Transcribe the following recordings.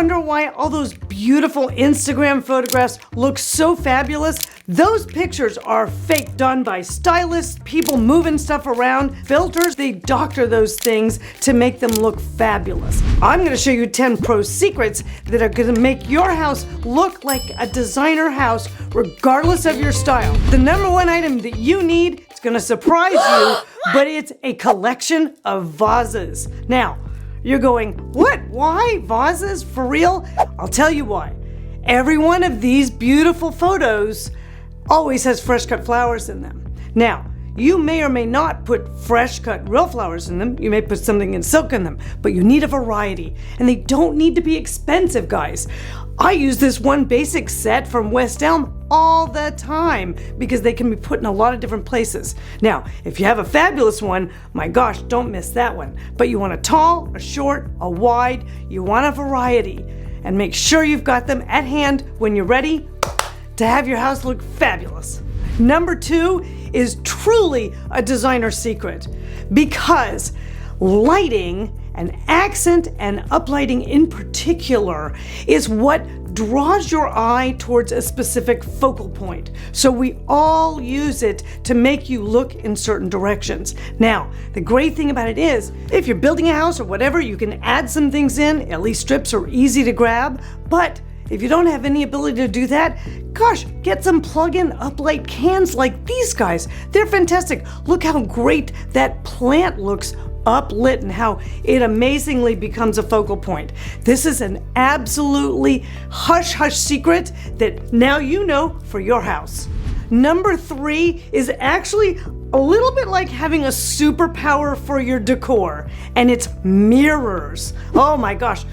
wonder why all those beautiful Instagram photographs look so fabulous? Those pictures are fake, done by stylists, people moving stuff around, filters. They doctor those things to make them look fabulous. I'm going to show you 10 pro secrets that are going to make your house look like a designer house regardless of your style. The number one item that you need, it's going to surprise you, but it's a collection of vases. Now, you're going, what? Why? Vases? For real? I'll tell you why. Every one of these beautiful photos always has fresh cut flowers in them. Now, you may or may not put fresh cut real flowers in them. You may put something in silk in them, but you need a variety. And they don't need to be expensive, guys. I use this one basic set from West Elm all the time because they can be put in a lot of different places. Now, if you have a fabulous one, my gosh, don't miss that one. But you want a tall, a short, a wide, you want a variety. And make sure you've got them at hand when you're ready to have your house look fabulous. Number 2 is truly a designer secret because lighting and accent and uplighting in particular is what draws your eye towards a specific focal point. So we all use it to make you look in certain directions. Now, the great thing about it is, if you're building a house or whatever, you can add some things in. LED strips are easy to grab, but if you don't have any ability to do that, gosh, get some plug-in uplight cans like these guys. They're fantastic. Look how great that plant looks uplit and how it amazingly becomes a focal point. This is an absolutely hush-hush secret that now you know for your house. Number 3 is actually a little bit like having a superpower for your decor, and it's mirrors. Oh my gosh.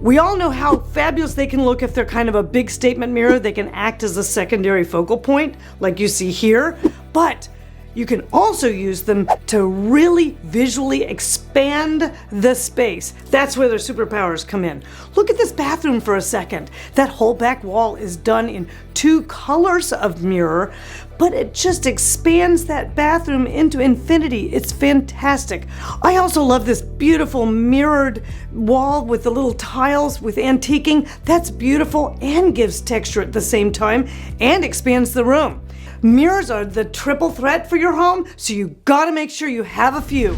We all know how fabulous they can look if they're kind of a big statement mirror. They can act as a secondary focal point, like you see here, but you can also use them to really visually expand the space. That's where their superpowers come in. Look at this bathroom for a second. That whole back wall is done in 2 colors of mirror, but it just expands that bathroom into infinity. It's fantastic. I also love this beautiful mirrored wall with the little tiles with antiquing. That's beautiful and gives texture at the same time and expands the room. Mirrors are the triple threat for your home, so you gotta make sure you have a few.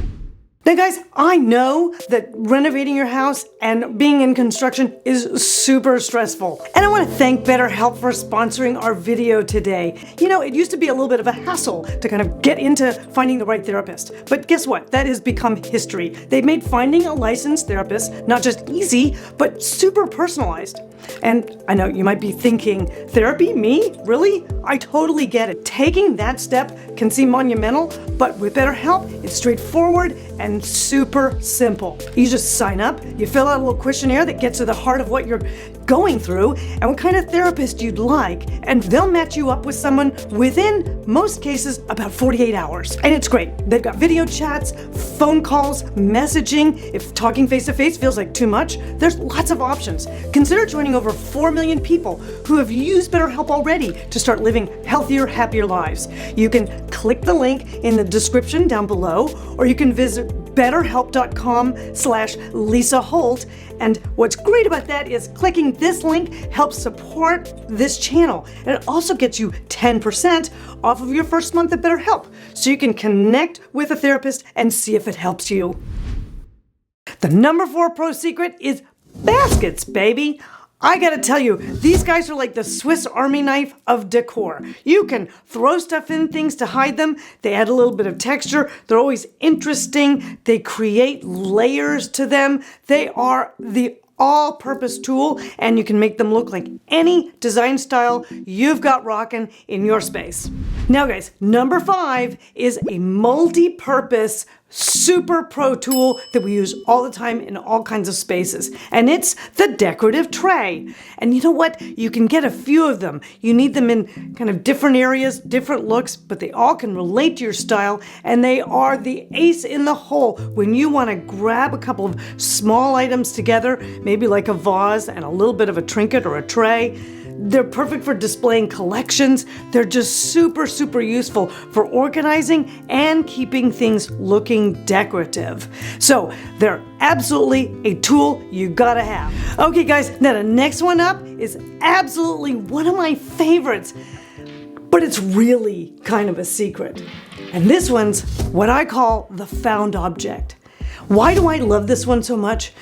Now guys, I know that renovating your house and being in construction is super stressful. And I want to thank BetterHelp for sponsoring our video today. You know, it used to be a little bit of a hassle to kind of get into finding the right therapist. But guess what? That has become history. They've made finding a licensed therapist not just easy, but super personalized. And I know you might be thinking, therapy? Me? Really? I totally get it. Taking that step can seem monumental, but with BetterHelp, it's straightforward and super simple. You just sign up, you fill out a little questionnaire that gets to the heart of what you're going through and what kind of therapist you'd like, and they'll match you up with someone within, most cases, about 48 hours. And it's great. They've got video chats, phone calls, messaging. If talking face-to-face feels like too much, there's lots of options. Consider joining over 4 million people who have used BetterHelp already to start living healthier, happier lives. You can click the link in the description down below, or you can visit betterhelp.com/Lisa Holt. And what's great about that is clicking this link helps support this channel. And it also gets you 10% off of your first month of BetterHelp, so you can connect with a therapist and see if it helps you. The number 4 pro secret is baskets, baby. I gotta tell you, these guys are like the Swiss Army knife of decor. You can throw stuff in things to hide them. They add a little bit of texture. They're always interesting. They create layers to them. They are the all-purpose tool, and you can make them look like any design style you've got rocking in your space. Now guys, number 5 is a multi-purpose super pro tool that we use all the time in all kinds of spaces, and it's the decorative tray. And you know what? You can get a few of them. You need them in kind of different areas, different looks, but they all can relate to your style, and they are the ace in the hole when you want to grab a couple of small items together, maybe like a vase and a little bit of a trinket or a tray. They're perfect for displaying collections. They're just super, super useful for organizing and keeping things looking decorative. So they're absolutely a tool you gotta have. Okay guys, now the next one up is absolutely one of my favorites, but it's really kind of a secret. And this one's what I call the found object. Why do I love this one so much?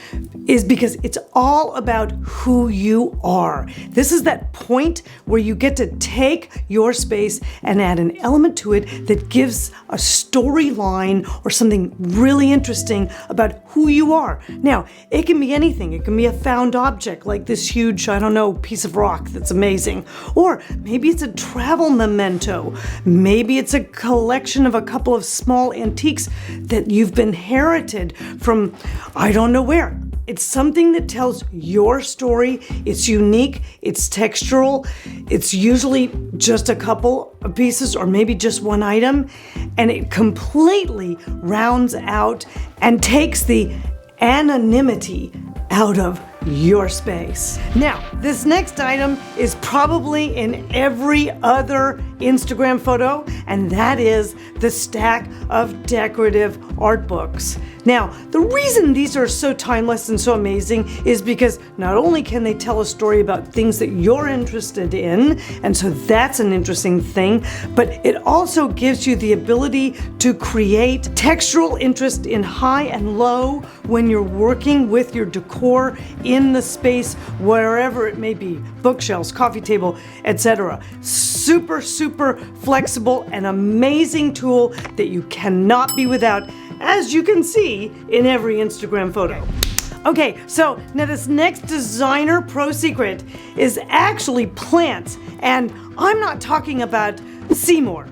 Is because it's all about who you are. This is that point where you get to take your space and add an element to it that gives a storyline or something really interesting about who you are. Now, it can be anything. It can be a found object like this huge, I don't know, piece of rock that's amazing. Or maybe it's a travel memento. Maybe it's a collection of a couple of small antiques that you've been inherited from I don't know where. It's something that tells your story. It's unique, it's textural, it's usually just a couple of pieces or maybe just one item, and it completely rounds out and takes the anonymity out of your space. Now, this next item is probably in every other Instagram photo, and that is the stack of decorative art books. Now, the reason these are so timeless and so amazing is because not only can they tell a story about things that you're interested in, and so that's an interesting thing, but it also gives you the ability to create textural interest in high and low when you're working with your decor in the space, wherever it may be, bookshelves, coffee table, etc. Super, super flexible and amazing tool that you cannot be without, as you can see in every Instagram photo. Okay, so now this next designer pro secret is actually plants, and I'm not talking about Seymour.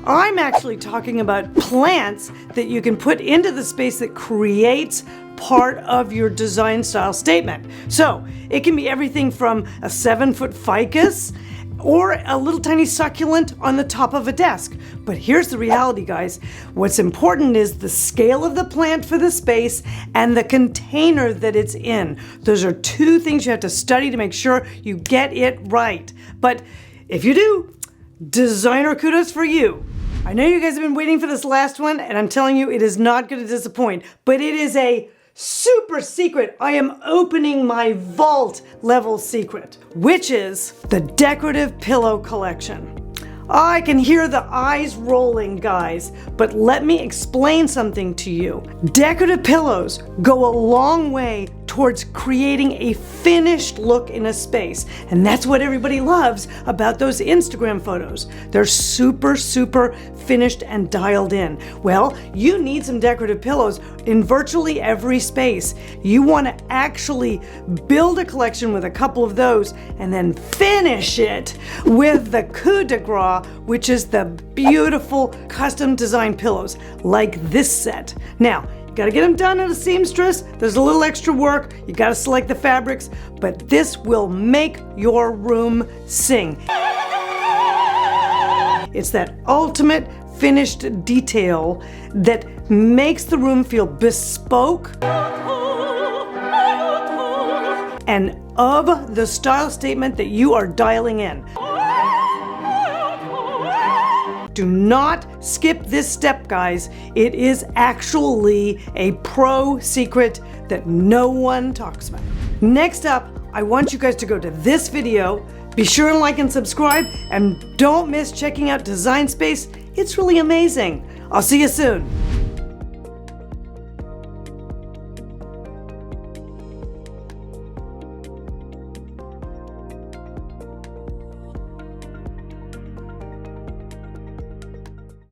I'm actually talking about plants that you can put into the space that creates part of your design style statement. So it can be everything from a 7-foot ficus or a little tiny succulent on the top of a desk. But here's the reality, guys. What's important is the scale of the plant for the space and the container that it's in. Those are two things you have to study to make sure you get it right. But if you do, designer kudos for you. I know you guys have been waiting for this last one, and I'm telling you, it is not going to disappoint, but it is a super secret. I am opening my vault level secret, which is the decorative pillow collection. I can hear the eyes rolling, guys, but let me explain something to you. Decorative pillows go a long way towards creating a finished look in a space. And that's what everybody loves about those Instagram photos. They're super, super finished and dialed in. Well, you need some decorative pillows in virtually every space. You want to actually build a collection with a couple of those and then finish it with the coup de grace, which is the beautiful custom designed pillows like this set. Now, gotta get them done at a seamstress. There's a little extra work. You gotta select the fabrics, but this will make your room sing. It's that ultimate finished detail that makes the room feel bespoke and of the style statement that you are dialing in. Do not skip this step, guys. It is actually a pro secret that no one talks about. Next up, I want you guys to go to this video. Be sure and like and subscribe, and don't miss checking out DezignSpace. It's really amazing. I'll see you soon.